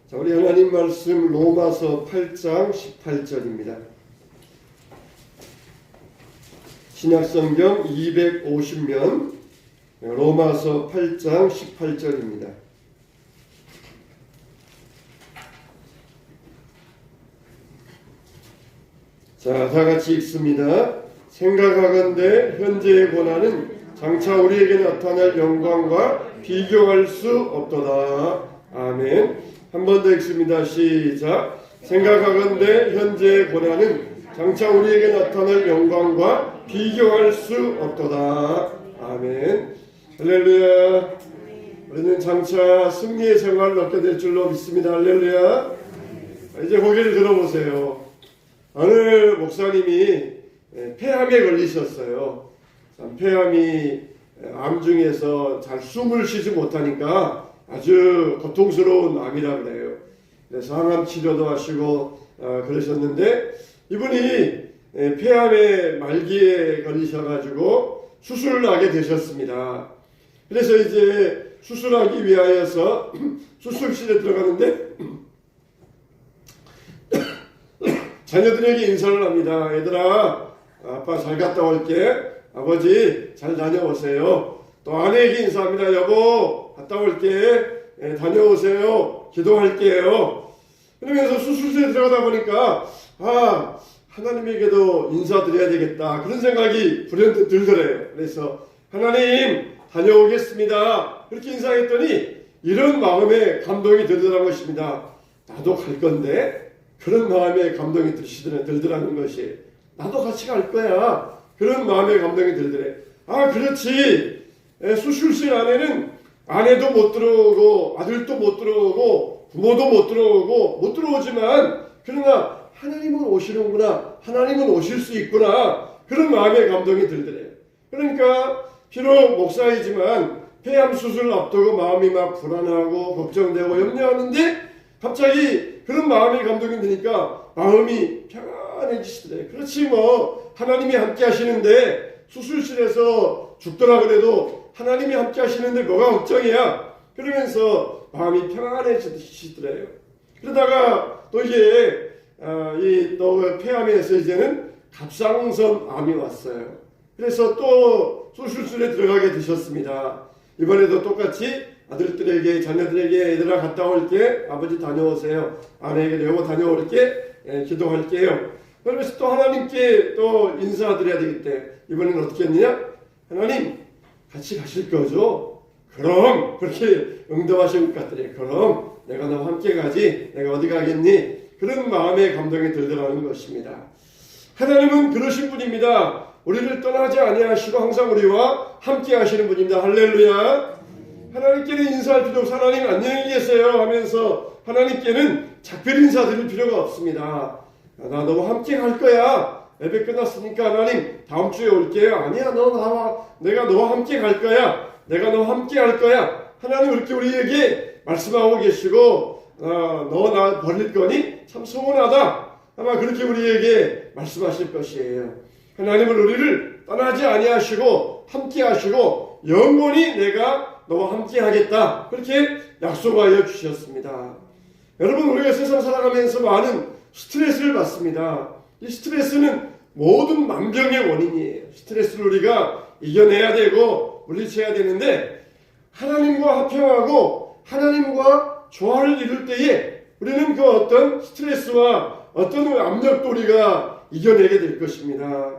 자, 우리 하나님 말씀 로마서 8장 18절입니다. 신약성경 250면 로마서 8장 18절입니다. 자, 다같이 읽습니다. 생각하건대 현재의 고난은 장차 우리에게 나타날 영광과 비교할 수 없도다. 아멘. 한 번 더 읽습니다. 시작. 생각하건대 현재의 고난은 장차 우리에게 나타날 영광과 비교할 수 없도다. 아멘. 할렐루야. 우리는 장차 승리의 생활을 얻게 될 줄로 믿습니다. 할렐루야. 이제 고개를 들어보세요. 어느 목사님이 폐암에 걸리셨어요. 폐암이 암 중에서 잘 숨을 쉬지 못하니까 아주 고통스러운 암이라 그래요. 그래서 항암 치료도 하시고 그러셨는데 이분이 폐암의 말기에 걸리셔가지고 수술을 하게 되셨습니다. 그래서 이제 수술하기 위하여서 수술실에 들어가는데 자녀들에게 인사를 합니다. 얘들아, 아빠 잘 갔다 올게. 아버지 잘 다녀오세요. 또 아내에게 인사합니다. 여보 갔다 올게. 다녀오세요. 기도할게요. 그러면서 수술실에 들어가다 보니까 하나님에게도 인사드려야 되겠다. 그런 생각이 불현듯 들더래요. 그래서 하나님 다녀오겠습니다. 그렇게 인사했더니 이런 마음에 감동이 들더라는 것입니다. 나도 갈 건데 그런 마음에 감동이 들더라는 것이 나도 같이 갈 거야. 그런 마음에 감동이 들더래. 그렇지. 수술실 안에는 아내도 못 들어오고 아들도 못 들어오고 부모도 못 들어오고 못 들어오지만 그러나 하나님은 오시는구나. 하나님은 오실 수 있구나. 그런 마음에 감동이 들더래. 그러니까 비록 목사이지만 폐암 수술을 앞두고 마음이 막 불안하고 걱정되고 염려하는데 갑자기 그런 마음의 감동이 드니까 마음이 평안해지시더래. 그렇지 뭐 하나님이 함께 하시는데 수술실에서 죽더라 그래도 하나님이 함께 하시는데 뭐가 걱정이야. 그러면서 마음이 평안해지시더래요. 그러다가 또 이게 또 폐암에서 이제는 갑상선 암이 왔어요. 그래서 또 수술실에 들어가게 되셨습니다. 이번에도 똑같이 아들들에게 자녀들에게 얘들아 갔다 올게. 아버지 다녀오세요. 아내에게 여보 다녀올게. 기도할게요. 그러면서 또 하나님께 또 인사드려야 되겠대. 이번에는 어떻게 했느냐? 하나님 같이 가실 거죠? 그럼 그렇게 응답하신 것 같더래. 그럼 내가 너와 함께 가지. 내가 어디 가겠니? 그런 마음의 감동이 들더라는 것입니다. 하나님은 그러신 분입니다. 우리를 떠나지 아니하시고 항상 우리와 함께 하시는 분입니다. 할렐루야. 하나님께는 인사할 필요 없어. 하나님 안녕히 계세요 하면서 하나님께는 작별 인사드릴 필요가 없습니다. 나 너와 함께 갈 거야. 예배 끝났으니까 하나님 다음 주에 올게요. 아니야 너 나와. 내가 너와 함께 갈 거야. 내가 너와 함께 할 거야. 하나님 이렇게 우리에게 말씀하고 계시고 너 나 버릴 거니? 참 소원하다. 아마 그렇게 우리에게 말씀하실 것이에요. 하나님은 우리를 떠나지 아니하시고 함께 하시고 영원히 내가 너와 함께 하겠다. 그렇게 약속하여 주셨습니다. 여러분 우리가 세상 살아가면서 많은 스트레스를 받습니다. 이 스트레스는 모든 만병의 원인이에요. 스트레스를 우리가 이겨내야 되고 물리쳐야 되는데 하나님과 화평하고 하나님과 조화를 이룰 때에 우리는 그 어떤 스트레스와 어떤 압력도 우리가 이겨내게 될 것입니다.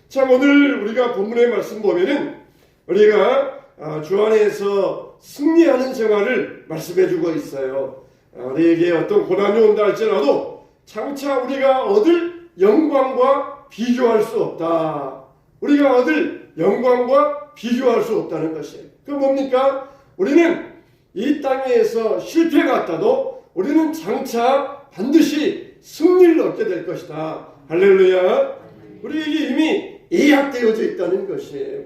참 오늘 우리가 본문의 말씀 보면은 우리가 주 안에서 승리하는 생활을 말씀해 주고 있어요. 우리에게 어떤 고난이 온다 할지라도 장차 우리가 얻을 영광과 비교할 수 없다. 우리가 얻을 영광과 비교할 수 없다는 것이에요. 그 뭡니까? 우리는 이 땅에서 실패가 왔다도 우리는 장차 반드시 승리를 얻게 될 것이다. 할렐루야. 우리에게 이미 예약되어져 있다는 것이에요.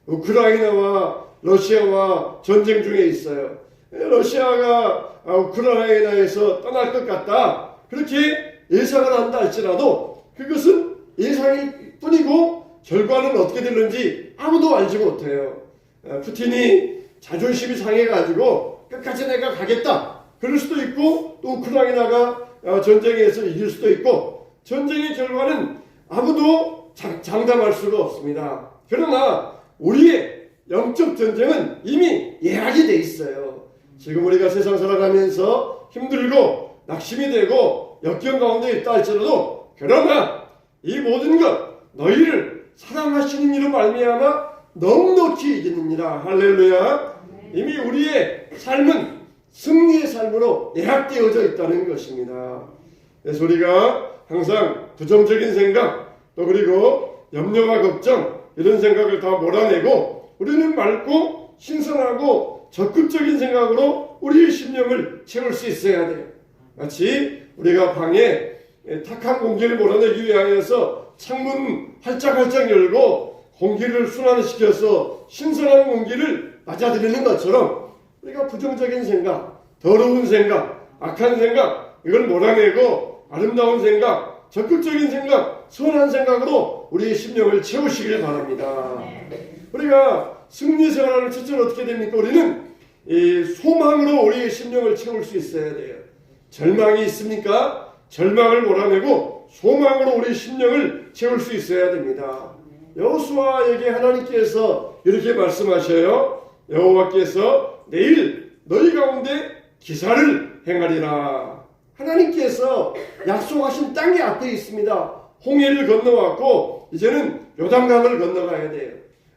우크라이나와 러시아와 전쟁 중에 있어요. 러시아가 우크라이나에서 떠날 것 같다. 그렇게 예상을 한다 할지라도 그것은 예상일 뿐이고 결과는 어떻게 되는지 아무도 알지 못해요. 푸틴이 자존심이 상해가지고 끝까지 내가 가겠다. 그럴 수도 있고 또 우크라이나가 전쟁에서 이길 수도 있고 전쟁의 결과는 아무도 장담할 수가 없습니다. 그러나 우리의 영적 전쟁은 이미 예약이 돼 있어요. 지금 우리가 세상 살아가면서 힘들고 낙심이 되고 역경 가운데 있다 할지라도 그러나 이 모든 것 너희를 사랑하시는 이로 말미암아 넉넉히 이기느니라. 할렐루야. 이미 우리의 삶은 승리의 삶으로 예약되어져 있다는 것입니다. 그래서 우리가 항상 부정적인 생각 또 그리고 염려와 걱정 이런 생각을 다 몰아내고 우리는 맑고 신선하고 적극적인 생각으로 우리의 심령을 채울 수 있어야 돼요. 마치 우리가 방에 탁한 공기를 몰아내기 위하여서 창문 활짝활짝 열고 공기를 순환시켜서 신선한 공기를 맞아들이는 것처럼 우리가 부정적인 생각, 더러운 생각, 악한 생각 이걸 몰아내고 아름다운 생각, 적극적인 생각, 선한 생각으로 우리의 심령을 채우시길 바랍니다. 우리가 승리 생활을 첫째로 어떻게 됩니까? 우리는 이 소망으로 우리의 심령을 채울 수 있어야 돼요. 절망이 있습니까? 절망을 몰아내고 소망으로 우리 심령을 채울 수 있어야 됩니다. 여호수아에게 하나님께서 이렇게 말씀하셔요. 여호와께서 내일 너희 가운데 기사를 행하리라. 하나님께서 약속하신 땅이 앞에 있습니다. 홍해를 건너왔고 이제는 요단강을 건너가야 돼요.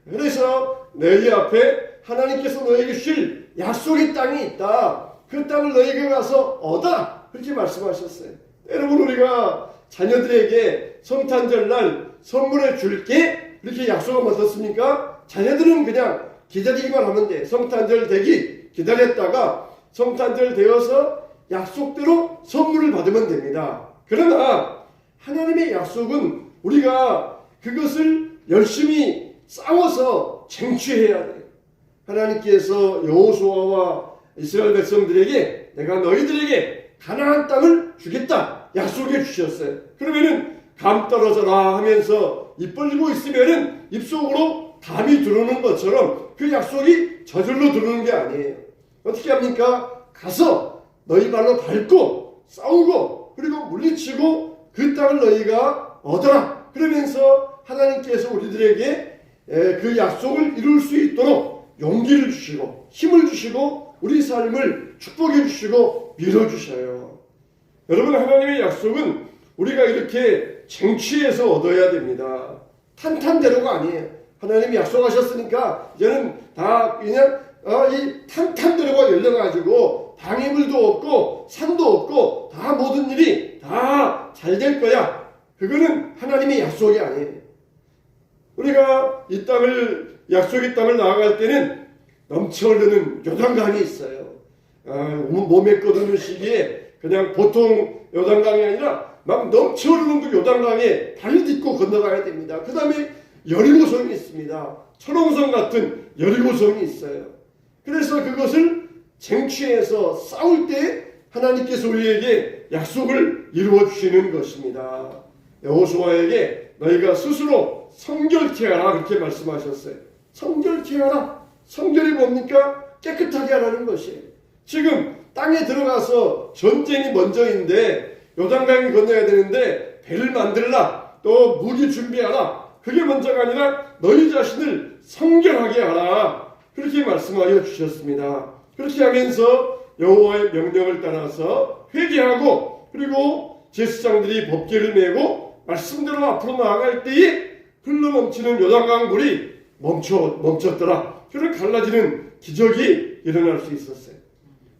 그래서 너희 앞에 하나님께서 너에게 주실 약속의 땅이 있다. 그 땅을 너희가 가서 얻어라. 그렇게 말씀하셨어요. 여러분 우리가 자녀들에게 성탄절날 선물해 줄게 이렇게 약속을 얻었습니까? 자녀들은 그냥 기다리기만 하면 돼. 성탄절 되기 기다렸다가 성탄절 되어서 약속대로 선물을 받으면 됩니다. 그러나 하나님의 약속은 우리가 그것을 열심히 싸워서 쟁취해야 돼요. 하나님께서 여호수아와 이스라엘 백성들에게 내가 너희들에게 가나안 땅을 주겠다 약속해 주셨어요. 그러면은 감 떨어져라 하면서 입 벌리고 있으면은 입속으로 감이 들어오는 것처럼 그 약속이 저절로 들어오는 게 아니에요. 어떻게 합니까? 가서 너희 발로 밟고 싸우고 그리고 물리치고 그 땅을 너희가 얻어라. 그러면서 하나님께서 우리들에게 그 약속을 이룰 수 있도록 용기를 주시고 힘을 주시고 우리 삶을 축복해 주시고 밀어주셔요. 여러분 하나님의 약속은 우리가 이렇게 쟁취해서 얻어야 됩니다. 탄탄대로가 아니에요. 하나님이 약속하셨으니까 이제는 다 그냥 이 탄탄대로가 열려가지고 방해물도 없고 산도 없고 다 모든 일이 다 잘 될 거야. 그거는 하나님의 약속이 아니에요. 우리가 이 땅을 약속의 땅을 나아갈 때는 넘쳐 흐르는 요단강이 있어요. 몸에 꺼드는 시기에 그냥 보통 요단강이 아니라 막 넘쳐 흐르는 그 요단강에 발 딛고 건너가야 됩니다. 그 다음에 여리고성이 있습니다. 철옹성 같은 여리고성이 있어요. 그래서 그것을 쟁취해서 싸울 때 하나님께서 우리에게 약속을 이루어 주시는 것입니다. 여호수아에게 너희가 스스로 성결케 하라 그렇게 말씀하셨어요. 성결케 하라. 성결이 뭡니까? 깨끗하게 하라는 것이에요. 지금 땅에 들어가서 전쟁이 먼저인데 요단강을 건너야 되는데 배를 만들라 또 무기 준비하라. 그게 먼저가 아니라 너희 자신을 성결하게 하라. 그렇게 말씀하여 주셨습니다. 그렇게 하면서 여호와의 명령을 따라서 회개하고 그리고 제사장들이 법궤를 메고 말씀대로 앞으로 나아갈 때에 흘러넘치는 요단강 물이 멈췄더라. 그를 갈라지는 기적이 일어날 수 있었어요.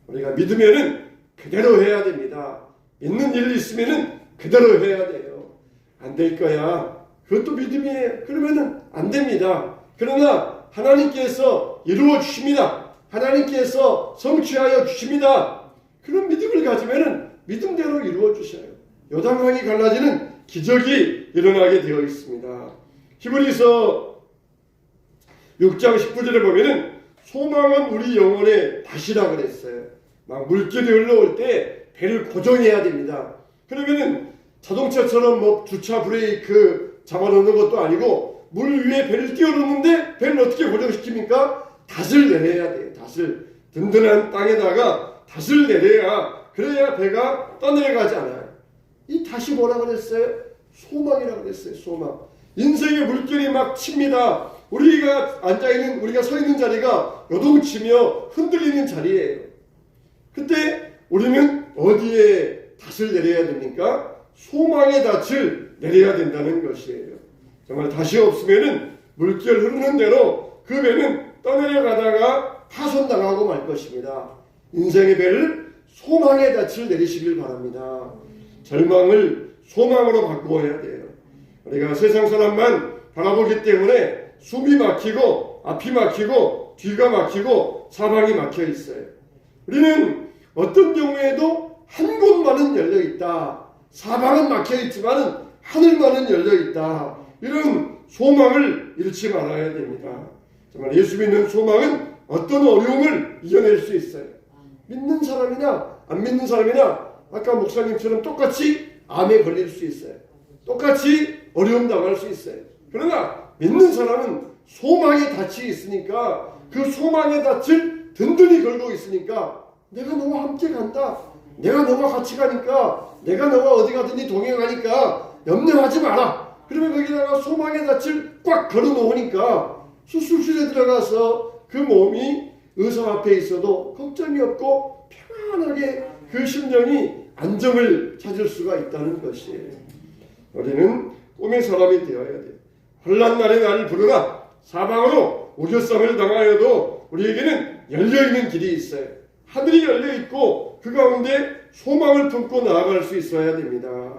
우리가 믿으면은 그대로 해야 됩니다. 믿는 일이 있으면은 그대로 해야 돼요. 안 될 거야. 그것도 믿음이에요. 그러면은 안 됩니다. 그러나 하나님께서 이루어 주십니다. 하나님께서 성취하여 주십니다. 그런 믿음을 가지면은 믿음대로 이루어 주셔요. 요단강이 갈라지는 기적이 일어나게 되어 있습니다. 히브리서 6장 19절에 보면은 소망은 우리 영혼의 다시라 그랬어요. 막 물길이 흘러올 때 배를 고정해야 됩니다. 그러면은 자동차처럼 뭐 주차 브레이크 잡아놓는 것도 아니고 물 위에 배를 띄워놓는데 배를 어떻게 고정시킵니까? 닷을 내려야 돼요. 닷을 든든한 땅에다가 닷을 내려야, 그래야 배가 떠내려가지 않아요. 이 닷이 뭐라 그랬어요? 소망이라고 그랬어요. 소망. 인생의 물결이 막 칩니다. 우리가 앉아있는, 우리가 서 있는 자리가 요동치며 흔들리는 자리예요. 그때 우리는 어디에 닷을 내려야 됩니까? 소망의 닷을 내려야 된다는 것이에요. 정말 닷이 없으면은 물결 흐르는 대로 그 배는 떠내려가다가 파손당하고 말 것입니다. 인생의 배를 소망의 닻을 내리시길 바랍니다. 절망을 소망으로 바꾸어야 돼요. 우리가 세상 사람만 바라보기 때문에 숨이 막히고 앞이 막히고 뒤가 막히고 사방이 막혀 있어요. 우리는 어떤 경우에도 한 곳만은 열려 있다. 사방은 막혀 있지만은 하늘만은 열려 있다. 이런 소망을 잃지 말아야 됩니다. 정말 예수 믿는 소망은 어떤 어려움을 이겨낼 수 있어요. 믿는 사람이나 안 믿는 사람이나 아까 목사님처럼 똑같이 암에 걸릴 수 있어요. 똑같이 어려움 당할 수 있어요. 그러나 믿는 사람은 소망의 닻이 있으니까 그 소망의 닻을 든든히 걸고 있으니까 내가 너와 함께 간다. 내가 너와 같이 가니까 내가 너와 어디 가든지 동행하니까 염려하지 마라. 그러면 거기다가 소망의 닻을 꽉 걸어놓으니까 수술실에 들어가서 그 몸이 의사 앞에 있어도 걱정이 없고 편안하게 그 심령이 안정을 찾을 수가 있다는 것이에요. 우리는 꿈의 사람이 되어야 돼요. 혼란 날에 나를 부르라. 사방으로 우겨쌈을 당하여도 우리에게는 열려있는 길이 있어요. 하늘이 열려있고 그 가운데 소망을 품고 나아갈 수 있어야 됩니다.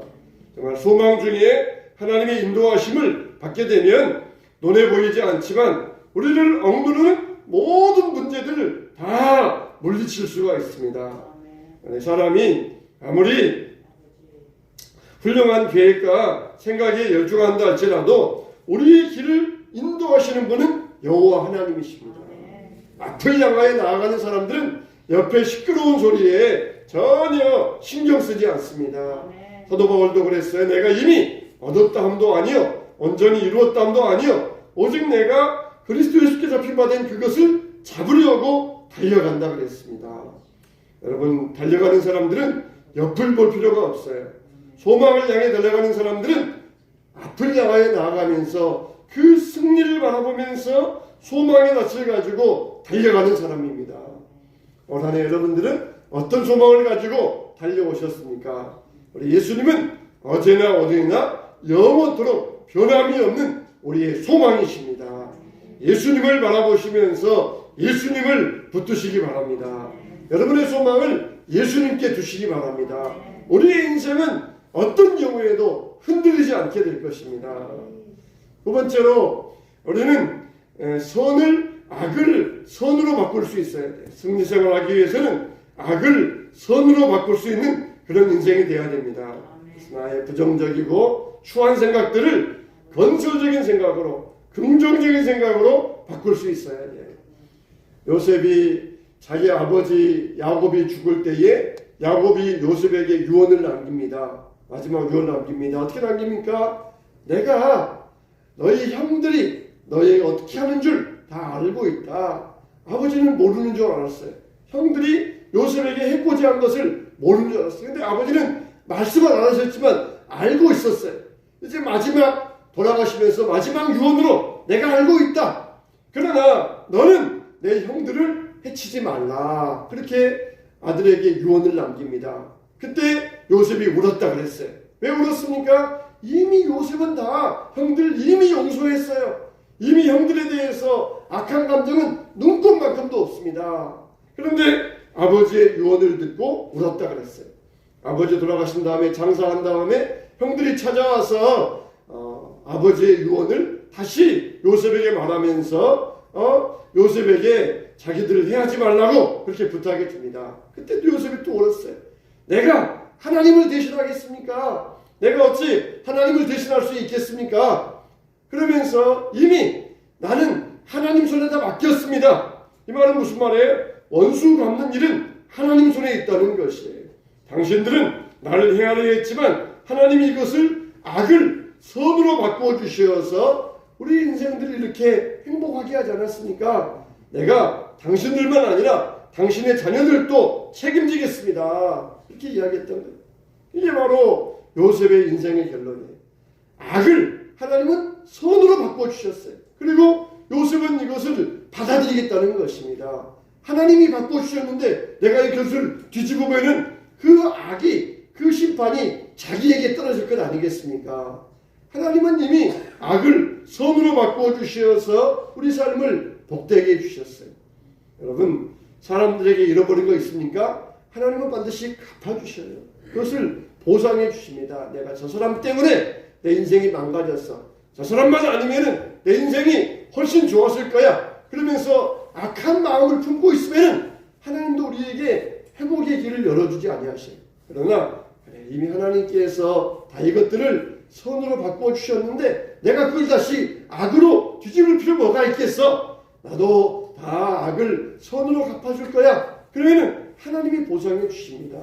정말 소망 중에 하나님의 인도하심을 받게 되면 눈에 보이지 않지만 우리를 억누르는 모든 문제들을 다 물리칠 수가 있습니다. 사람이 아무리 훌륭한 계획과 생각에 열중한다 할지라도 우리의 길을 인도하시는 분은 여호와 하나님이십니다. 앞을 향하여 나아가는 사람들은 옆에 시끄러운 소리에 전혀 신경 쓰지 않습니다. 사도 바울도 그랬어요. 내가 이미 얻었다 함도 아니요 온전히 이루었다 함도 아니요 오직 내가 그리스도 예수께 잡힌 바 된 그것을 잡으려고 달려간다 그랬습니다. 여러분, 달려가는 사람들은 옆을 볼 필요가 없어요. 소망을 향해 달려가는 사람들은 앞을 향하여 나아가면서 그 승리를 바라보면서 소망의 낯을 가지고 달려가는 사람입니다. 올 한 해 여러분들은 어떤 소망을 가지고 달려오셨습니까? 우리 예수님은 어제나 오늘이나 영원토록 변함이 없는 우리의 소망이십니다. 예수님을 바라보시면서 예수님을 붙드시기 바랍니다. 여러분의 소망을 예수님께 두시기 바랍니다. 우리의 인생은 어떤 경우에도 흔들리지 않게 될 것입니다. 두 번째로 우리는 악을 선으로 바꿀 수 있어야 돼요. 승리생활하기 위해서는 악을 선으로 바꿀 수 있는 그런 인생이 되어야 됩니다. 나의 부정적이고 추한 생각들을 건설적인 생각으로, 긍정적인 생각으로 바꿀 수 있어야 돼요. 요셉이 자기 아버지 야곱이 죽을 때에 야곱이 요셉에게 유언을 남깁니다. 마지막 유언을 남깁니다. 어떻게 남깁니까? 내가 너희 형들이 너희 어떻게 하는 줄 다 알고 있다. 아버지는 모르는 줄 알았어요. 형들이 요셉에게 해코지한 것을 모르는 줄 알았어요. 근데 아버지는 말씀을 안 하셨지만 알고 있었어요. 이제 마지막 돌아가시면서 마지막 유언으로 내가 알고 있다. 그러나 너는 내 형들을 해치지 말라. 그렇게 아들에게 유언을 남깁니다. 그때 요셉이 울었다 그랬어요. 왜 울었습니까? 이미 요셉은 다 형들 이미 용서했어요. 이미 형들에 대해서 악한 감정은 눈꼽만큼도 없습니다. 그런데 아버지의 유언을 듣고 울었다 그랬어요. 아버지 돌아가신 다음에 장사한 다음에 형들이 찾아와서 아버지의 유언을 다시 요셉에게 말하면서 요셉에게 자기들을 해하지 말라고 그렇게 부탁해 줍니다. 그때도 요셉이 또 울었어요. 내가 하나님을 대신하겠습니까? 내가 어찌 하나님을 대신할 수 있겠습니까? 그러면서 이미 나는 하나님 손에다 맡겼습니다. 이 말은 무슨 말이에요? 원수 갚는 일은 하나님 손에 있다는 것이에요. 당신들은 나를 해하려 했지만 하나님이 이것을 악을 선으로 바꾸어 주셔서 우리 인생들을 이렇게 행복하게 하지 않았습니까? 내가 당신들만 아니라 당신의 자녀들도 책임지겠습니다. 이렇게 이야기했던 거예요. 이게 바로 요셉의 인생의 결론이에요. 악을 하나님은 선으로 바꿔주셨어요. 그리고 요셉은 이것을 받아들이겠다는 것입니다. 하나님이 바꿔주셨는데 내가 이것을 뒤집어 보면 그 악이, 그 심판이 자기에게 떨어질 것 아니겠습니까? 하나님은 이미 악을 선으로 바꿔주셔서 우리 삶을 복되게 해주셨어요. 여러분, 사람들에게 잃어버린 거 있습니까? 하나님은 반드시 갚아주셔요. 그것을 보상해 주십니다. 내가 저 사람 때문에 내 인생이 망가졌어. 저 사람만 아니면 내 인생이 훨씬 좋았을 거야. 그러면서 악한 마음을 품고 있으면 하나님도 우리에게 회복의 길을 열어주지 아니하셔요. 그러나 이미 하나님께서 다 이것들을 선으로 바꿔주셨는데 내가 그걸 다시 악으로 뒤집을 필요 뭐가 있겠어? 나도 다 악을 선으로 갚아줄 거야. 그러면은 하나님이 보상해 주십니다.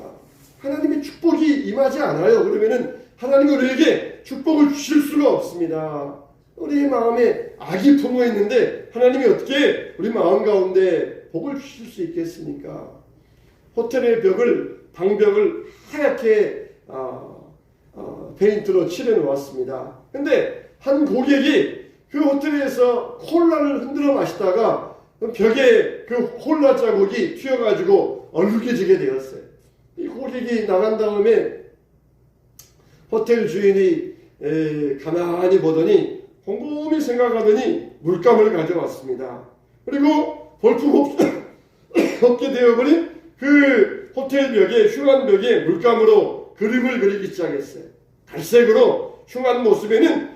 하나님의 축복이 임하지 않아요. 그러면은 하나님이 우리에게 축복을 주실 수가 없습니다. 우리의 마음에 악이 품어 있는데 하나님이 어떻게 우리 마음 가운데 복을 주실 수 있겠습니까? 호텔의 방벽을 하얗게 페인트로 칠해 놓았습니다. 근데 한 고객이 그 호텔에서 콜라를 흔들어 마시다가 벽에 그 콜라 자국이 튀어가지고 얼룩해지게 되었어요. 이 고객이 나간 다음에 호텔 주인이 가만히 보더니 곰곰이 생각하더니 물감을 가져왔습니다. 그리고 볼품없게 되어버린 그 호텔 벽에, 흉한 벽에 물감으로 그림을 그리기 시작했어요. 갈색으로 흉한 모습에는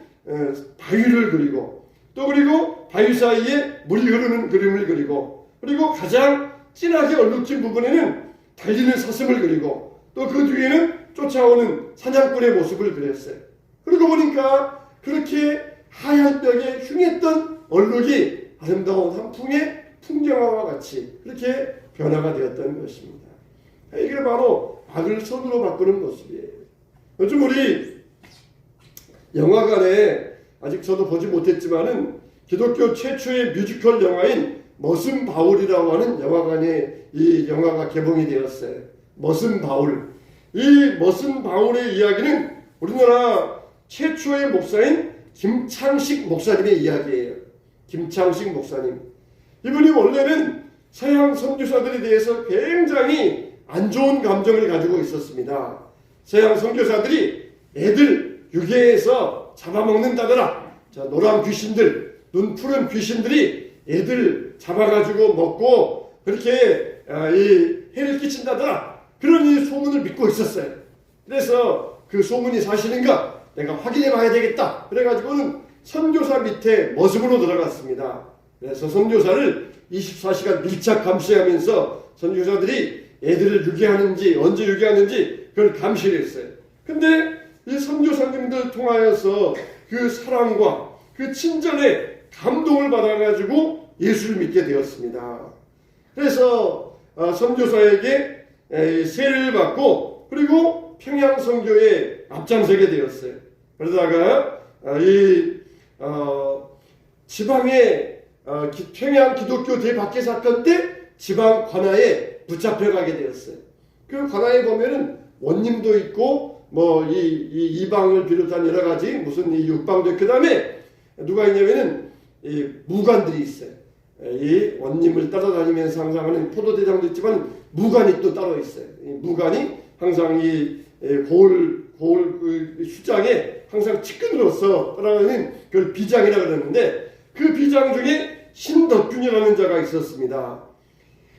바위를 그리고 또 그리고 바위 사이에 물이 흐르는 그림을 그리고 그리고 가장 진하게 얼룩진 부분에는 달리는 사슴을 그리고 또 그 뒤에는 쫓아오는 사냥꾼의 모습을 그렸어요. 그러고 보니까 그렇게 하얀 벽에 흉했던 얼룩이 아름다운 한 풍의 풍경화와 같이 그렇게 변화가 되었다는 것입니다. 이게 바로 악을 선으로 바꾸는 모습이에요. 요즘 우리 영화관에 아직 저도 보지 못했지만은 기독교 최초의 뮤지컬 영화인 머슴 바울이라고 하는 영화관에 이 영화가 개봉이 되었어요. 머슴 바울. 이 머슴 바울의 이야기는 우리나라 최초의 목사인 김창식 목사님의 이야기예요. 김창식 목사님. 이분이 원래는 서양 선교사들에 대해서 굉장히 안 좋은 감정을 가지고 있었습니다. 서양 선교사들이 애들 유괴해서 잡아먹는다더라. 노란 귀신들, 눈 푸른 귀신들이 애들 잡아가지고 먹고 그렇게 해를 끼친다더라. 그런 이 소문을 믿고 있었어요. 그래서 그 소문이 사실인가 내가 확인해 봐야 되겠다. 그래가지고는 선교사 밑에 머슴으로 들어갔습니다. 그래서 선교사를 24시간 밀착 감시하면서 선교사들이 애들을 유괴하는지 언제 유괴하는지 그걸 감시를 했어요. 근데 이 선교사님들 통하여서 그 사랑과 그 친절에 감동을 받아가지고 예수를 믿게 되었습니다. 그래서 선교사에게 세례를 받고 그리고 평양 선교에 앞장서게 되었어요. 그러다가 지방의 평양 기독교 대박해 사건 때 지방 관아에 붙잡혀가게 되었어요. 그 관아에 보면은 원님도 있고 이방을 비롯한 여러 가지 무슨 이 육방도 있고 그다음에 누가 있냐면은 이 무관들이 있어요. 이 원님을 따라다니면서 항상 하는 포도대장도 있지만 무관이 또 따로 있어요. 이 무관이 항상 이 고을 수장에 항상 측근으로서 따라가는 그걸 비장이라 그러는데 그 비장 중에 신덕균이라는 자가 있었습니다.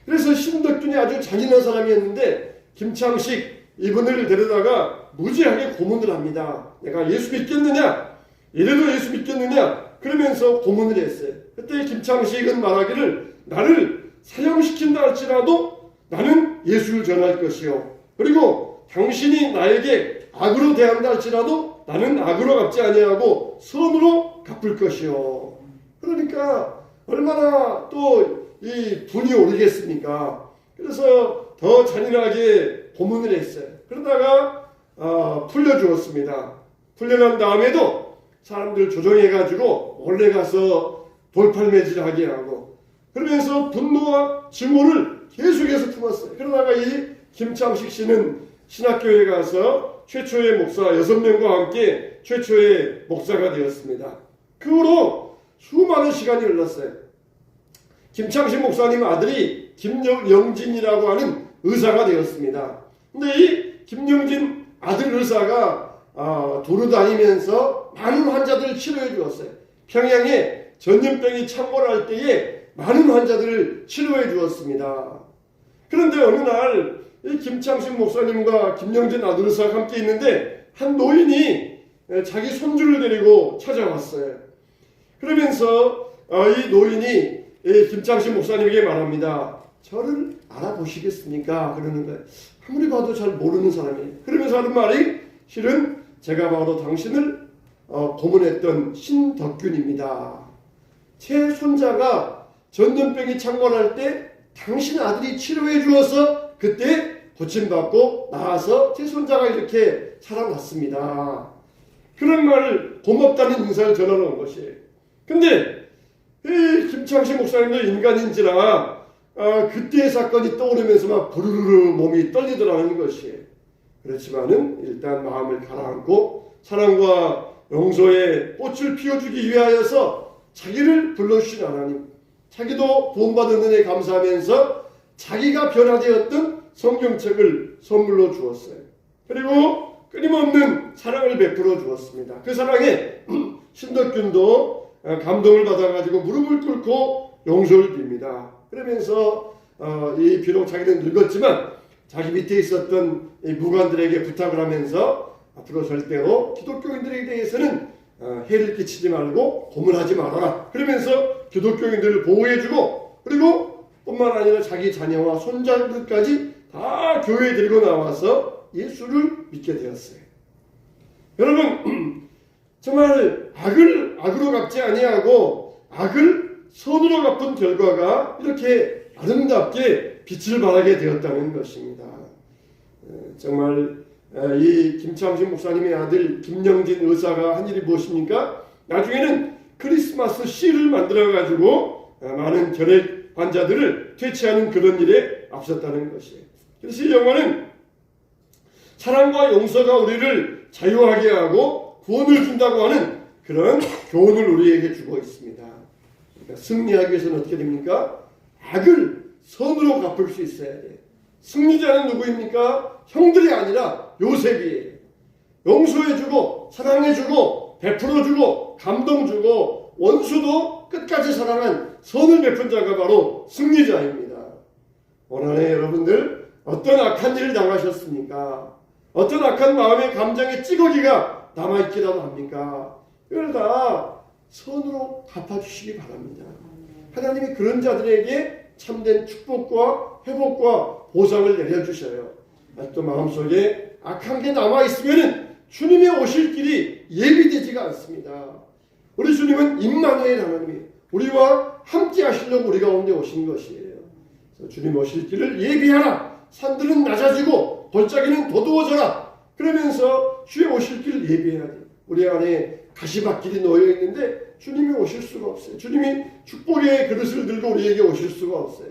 그래서 신덕균이 아주 잔인한 사람이었는데 김창식 이분을 데려다가 무지하게 고문을 합니다. 내가 예수 믿겠느냐? 이래도 예수 믿겠느냐? 그러면서 고문을 했어요. 그때 김창식은 말하기를 나를 사형시킨다 할지라도 나는 예수를 전할 것이요. 그리고 당신이 나에게 악으로 대한다 할지라도 나는 악으로 갚지 아니하고 선으로 갚을 것이요. 그러니까 얼마나 또 이 분이 오르겠습니까? 그래서 더 잔인하게 고문을 했어요. 그러다가 풀려주었습니다. 풀려난 다음에도 사람들 조정해가지고 몰래 가서 돌팔매질하게 하고 그러면서 분노와 증오를 계속해서 품었어요. 그러다가 이 김창식 씨는 신학교에 가서 최초의 목사 6명과 함께 최초의 목사가 되었습니다. 그 후로 수많은 시간이 흘렀어요. 김창식 목사님 아들이 김영진이라고 하는 의사가 되었습니다. 근데 이 김영진 아들 의사가 도로 다니면서 많은 환자들을 치료해 주었어요. 평양에 전염병이 창궐할 때에 많은 환자들을 치료해 주었습니다. 그런데 어느 날 이 김창식 목사님과 김영진 아들 의사가 함께 있는데 한 노인이 자기 손주를 데리고 찾아왔어요. 그러면서 이 노인이 김창식 목사님에게 말합니다. 저를 알아보시겠습니까? 그러는 거예요. 아무리 봐도 잘 모르는 사람이에요. 그러면서 하는 말이 실은 제가 바로 당신을 고문했던 신덕균입니다. 제 손자가 전염병이 창궐할 때 당신 아들이 치료해 주어서 그때 고침받고 나와서 제 손자가 이렇게 살아났습니다. 그런 말을 고맙다는 인사를 전하러 온 것이에요. 근데 이 김창식 목사님도 인간인지라 그때의 사건이 떠오르면서 막 부르르 몸이 떨리더라는 것이에요. 그렇지만은 일단 마음을 가라앉고 사랑과 용서의 꽃을 피워주기 위하여서 자기를 불러주신 하나님, 자기도 구원받은 은혜에 감사하면서 자기가 변화되었던 성경책을 선물로 주었어요. 그리고 끊임없는 사랑을 베풀어 주었습니다. 그 사랑에 신덕균도 감동을 받아가지고 무릎을 꿇고 용서를 빕니다. 그러면서 이 비록 자기는 늙었지만 자기 밑에 있었던 이 무관들에게 부탁을 하면서 앞으로 절대로 기독교인들에 대해서는 해를 끼치지 말고 고문하지 말아라. 그러면서 기독교인들을 보호해주고 그리고 뿐만 아니라 자기 자녀와 손자들까지 다 교회에 데리고 나와서 예수를 믿게 되었어요. 여러분 정말 악을 악으로 갚지 아니하고 악을 선으로 갚은 결과가 이렇게 아름답게 빛을 발하게 되었다는 것입니다. 정말 이 김창식 목사님의 아들 김영진 의사가 한 일이 무엇입니까? 나중에는 크리스마스 씨를 만들어 가지고 많은 결핵 환자들을 퇴치하는 그런 일에 앞섰다는 것이에요. 그래서 이 영화는 사랑과 용서가 우리를 자유하게 하고 구원을 준다고 하는 그런 교훈을 우리에게 주고 있습니다. 그러니까 승리하기 위해서는 어떻게 됩니까? 악을 선으로 갚을 수 있어야 돼요. 승리자는 누구입니까? 형들이 아니라 요셉이에요. 용서해주고 사랑해주고 베풀어주고 감동주고 원수도 끝까지 사랑한 선을 베푼 자가 바로 승리자입니다. 오늘 안에 여러분들 어떤 악한 일을 당하셨습니까? 어떤 악한 마음의 감정의 찌꺼기가 남아있기라도 합니까? 이걸 다 선으로 갚아주시기 바랍니다. 하나님이 그런 자들에게 참된 축복과 회복과 보상을 내려주셔요. 아직도 마음속에 악한 게 남아있으면 주님의 오실 길이 예비되지가 않습니다. 우리 주님은 임마누엘 하나님이에요. 우리와 함께 하시려고 우리 가운데 오신 것이에요. 그래서 주님 오실 길을 예비하라. 산들은 낮아지고 골짜기는 도두어져라. 그러면서 주의 오실 길을 예비해야 돼요. 우리 안에 가시밭길이 놓여 있는데 주님이 오실 수가 없어요. 주님이 축복의 그릇을 들고 우리에게 오실 수가 없어요.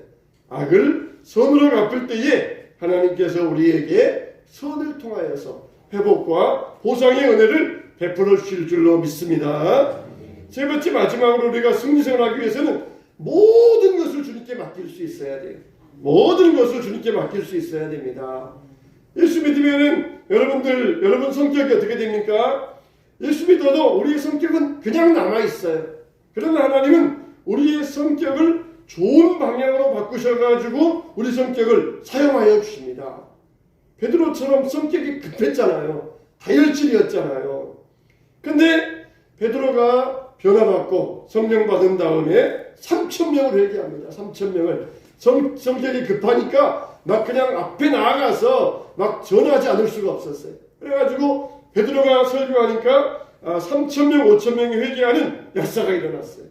악을 선으로 갚을 때에 하나님께서 우리에게 선을 통하여서 회복과 보상의 은혜를 베풀어 주실 줄로 믿습니다. 세 번째 마지막으로 우리가 승리생을 하기 위해서는 모든 것을 주님께 맡길 수 있어야 돼요. 모든 것을 주님께 맡길 수 있어야 됩니다. 예수 믿으면은 여러분 성격이 어떻게 됩니까? 예수 믿어도 우리의 성격은 그냥 남아있어요. 그러나 하나님은 우리의 성격을 좋은 방향으로 바꾸셔가지고 우리 성격을 사용하여 주십니다. 베드로처럼 성격이 급했잖아요. 다혈질이었잖아요. 근데 베드로가 변화받고 성령 받은 다음에 3,000명을 회개합니다. 3,000명을. 성격이 급하니까 막 그냥 앞에 나아가서 막 전하지 않을 수가 없었어요. 그래가지고 베드로가 설교하니까 3,000명, 5,000명이 회개하는 역사가 일어났어요.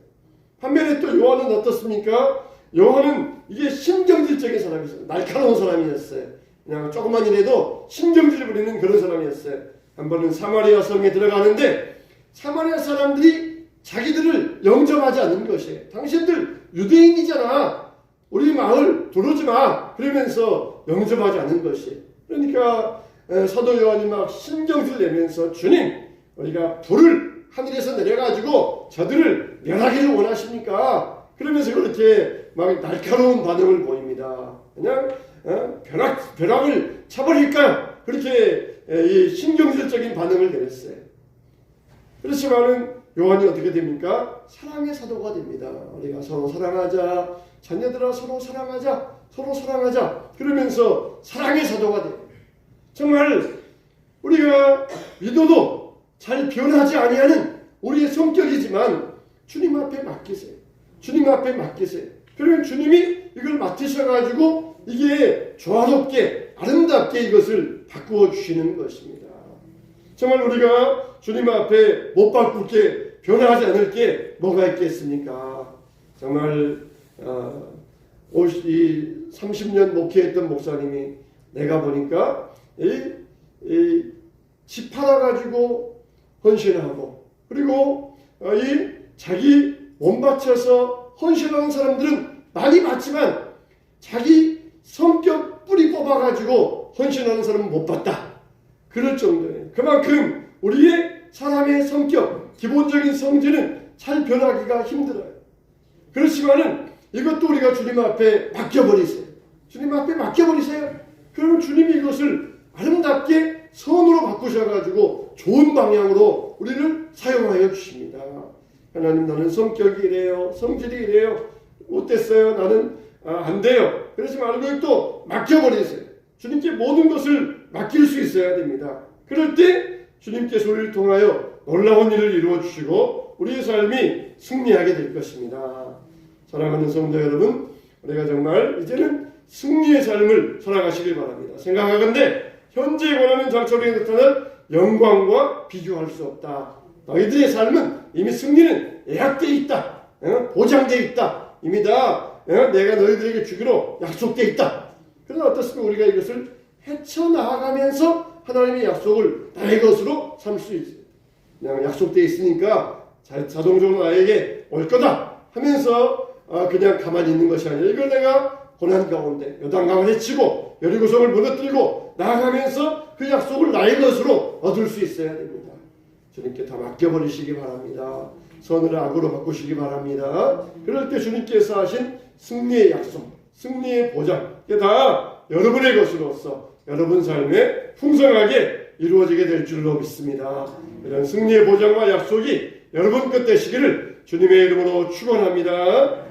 반면에 또 요한은 어떻습니까? 요한은 이게 신경질적인 사람이었어요. 날카로운 사람이었어요. 그냥 조금만 일해도 신경질 부리는 그런 사람이었어요. 한 번은 사마리아 성에 들어가는데 사마리아 사람들이 자기들을 영접하지 않는 것이에요. 당신들 유대인이잖아. 우리 마을 들어오지 마. 그러면서 영접하지 않는 것이에요. 그러니까 사도 요한이 막 신경질 내면서 주님, 우리가 불을 하늘에서 내려가지고 저들을 멸하기를 원하십니까? 그러면서 그렇게 막 날카로운 반응을 보입니다. 그냥 벼락을 차버릴까요? 그렇게 이 신경질적인 반응을 내렸어요. 그렇지만은 요한이 어떻게 됩니까? 사랑의 사도가 됩니다. 우리가 서로 사랑하자. 자녀들아 서로 사랑하자. 서로 사랑하자. 그러면서 사랑의 사도가 돼요. 정말 우리가 믿어도 잘 변하지 아니하는 우리의 성격이지만 주님 앞에 맡기세요. 주님 앞에 맡기세요. 그러면 주님이 이걸 맡으셔가지고 이게 조화롭게 아름답게 이것을 바꾸어 주시는 것입니다. 정말 우리가 주님 앞에 못 바꾸게 변하지 않을 게 뭐가 있겠습니까? 정말 30년 목회했던 목사님이 내가 보니까 집 팔아가지고 헌신하고 그리고 자기 몸 바쳐서 헌신하는 사람들은 많이 봤지만 자기 성격 뿌리 뽑아가지고 헌신하는 사람은 못 봤다. 그럴 정도예요. 그만큼 우리의 사람의 성격, 기본적인 성질은 잘 변하기가 힘들어요. 그렇지만은 이것도 우리가 주님 앞에 맡겨버리세요. 주님 앞에 맡겨버리세요. 그러면 주님이 이것을 아름답게 선으로 바꾸셔가지고 좋은 방향으로 우리를 사용하여 주십니다. 하나님, 나는 성격이 이래요. 성질이 이래요. 어땠어요? 나는 안 돼요. 그러지 말고 또 맡겨버리세요. 주님께 모든 것을 맡길 수 있어야 됩니다. 그럴 때 주님께서 우리를 통하여 놀라운 일을 이루어 주시고 우리의 삶이 승리하게 될 것입니다. 사랑하는 성도 여러분, 우리가 정말 이제는 승리의 삶을 살아가시길 바랍니다. 생각하건대 현재 원하는 장처리에 나타날 영광과 비교할 수 없다. 너희들의 삶은 이미 승리는 예약되어 있다. 보장되어 있다. 이미 다 내가 너희들에게 주기로 약속되어 있다. 그러나 어떻습니까? 우리가 이것을 헤쳐나가면서 하나님의 약속을 나의 것으로 삼을 수 있어요. 그냥 약속되어 있으니까 자동적으로 나에게 올 거다 하면서 그냥 가만히 있는 것이 아니라 이걸 내가 고난 가운데 요단강을 헤치고 여리고성을 무너뜨리고 나아가면서 그 약속을 나의 것으로 얻을 수 있어야 됩니다. 주님께 다 맡겨버리시기 바랍니다. 선을 악으로 바꾸시기 바랍니다. 그럴 때 주님께서 하신 승리의 약속, 승리의 보장, 이게 다 여러분의 것으로서 여러분 삶에 풍성하게 이루어지게 될 줄로 믿습니다. 이런 승리의 보장과 약속이 여러분 것 되시기를 주님의 이름으로 축원합니다.